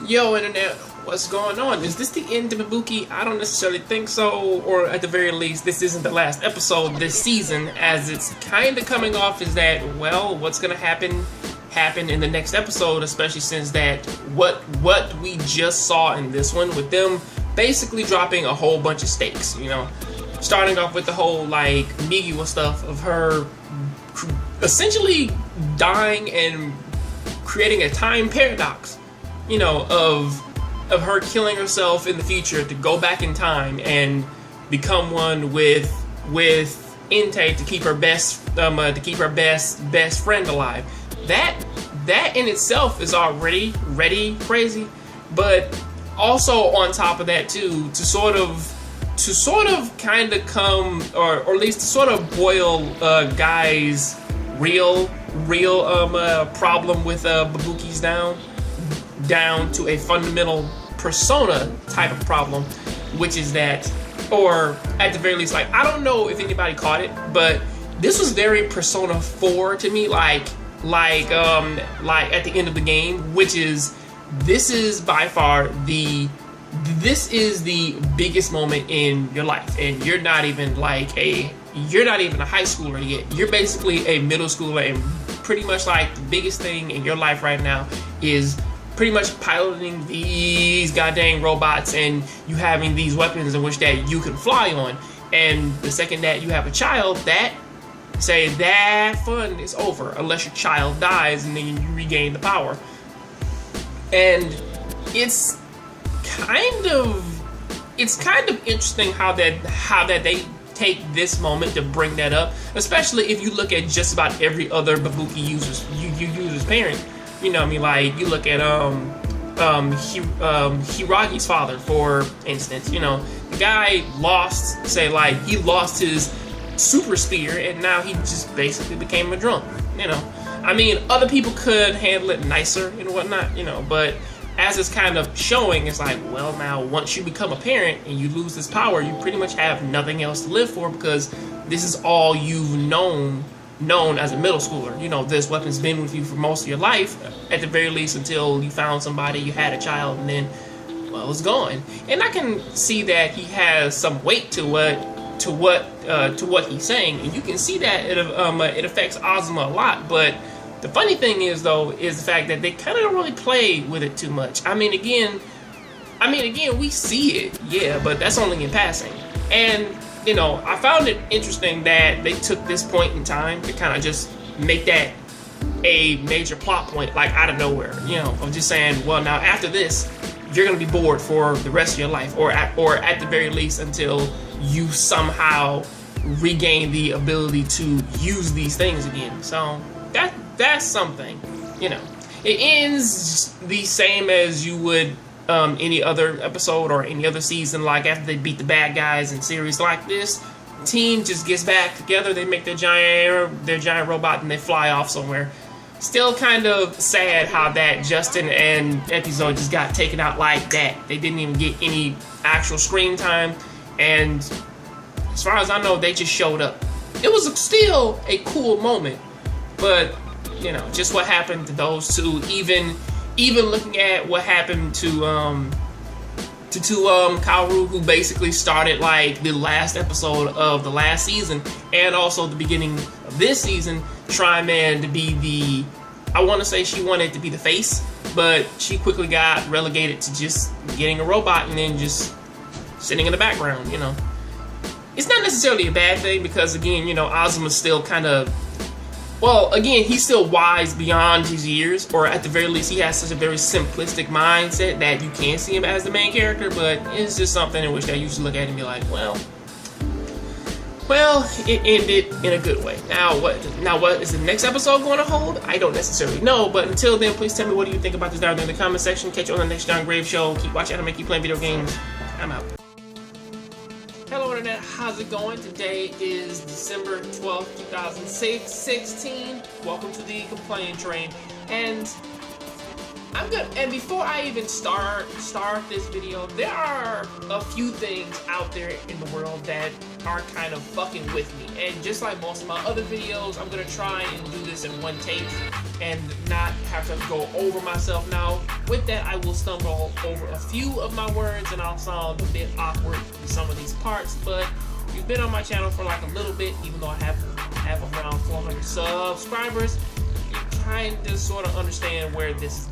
Yo, internet, what's going on? Is this the end of Bubuki? I don't necessarily think so, or at the very least, this isn't the last episode this season, as it's kind of coming off as that, well, what's gonna happen in the next episode, especially since that what we just saw in this one, with them basically dropping a whole bunch of stakes, you know? Starting off with the whole, like, Migiwa stuff of her essentially dying and creating a time paradox, you know, of her killing herself in the future to go back in time and become one with Inte to keep her best friend alive. That in itself is already crazy, but also on top of that too, to sort of kind of come, or at least to sort of boil Guy's real problem with Bubuki's down to a fundamental persona type of problem, which is that, or at the very least, like, I don't know if anybody caught it, but this was very Persona 4 to me, like at the end of the game, which is, this is by far the biggest moment in your life, and you're not even a high schooler yet. You're basically a middle schooler, and pretty much like the biggest thing in your life right now is pretty much piloting these goddamn robots and you having these weapons in which that you can fly on. And the second that you have a child, that fun is over unless your child dies and then you regain the power. And it's kind of interesting how that they take this moment to bring that up, especially if you look at just about every other Bubuki user's parent. You know what I mean? Like, you look at Hiragi's father, for instance. You know, the guy lost his super spear, and now he just basically became a drunk. You know, I mean, other people could handle it nicer and whatnot, you know, but as it's kind of showing, it's like, well, now once you become a parent and you lose this power, you pretty much have nothing else to live for, because this is all you've known as a middle schooler. You know, this weapon's been with you for most of your life, at the very least, until you found somebody, you had a child, and then, well, it's gone. And I can see that he has some weight to what he's saying, and you can see that it affects Azuma a lot. But the funny thing is, though, is the fact that they kind of don't really play with it too much. I mean, again, we see it, yeah, but that's only in passing. And, you know, I found it interesting that they took this point in time to kind of just make that a major plot point, like, out of nowhere, you know, of just saying, well, now after this, you're going to be bored for the rest of your life, or at the very least until you somehow regain the ability to use these things again. So that's something, you know. It ends the same as you would any other episode or any other season. Like, after they beat the bad guys in series like this, team just gets back together, they make their giant robot, and they fly off somewhere. Still kind of sad how that Justin and episode just got taken out like that. They didn't even get any actual screen time, and as far as I know, they just showed up. It was still a cool moment, but, you know, just what happened to those two, even looking at what happened to Kaoru, who basically started, like, the last episode of the last season, and also the beginning of this season, trying to be I want to say she wanted to be the face, but she quickly got relegated to just getting a robot and then just sitting in the background, you know. It's not necessarily a bad thing, because, again, you know, Azuma's still kind of, well, again, he's still wise beyond his years, or at the very least, he has such a very simplistic mindset that you can't see him as the main character, but it's just something in which I used to look at and be like, well, it ended in a good way. Now what is the next episode going to hold? I don't necessarily know, but until then, please tell me, what do you think about this down there in the comment section. Catch you on the next Jongravesshow. Keep watching anime, keep playing video games. I'm out. Hello internet, how's it going? Today is December 12th, 2016. Welcome to the Complain Train. And I'm good. And before I even start this video, there are a few things out there in the world that are kind of fucking with me. And just like most of my other videos, I'm gonna try and do this in one take. and not have to go over myself. Now, with that, I will stumble over a few of my words and I'll sound a bit awkward in some of these parts, but you've been on my channel for like a little bit, even though I have around 400 subscribers. You kind of sort of understand where this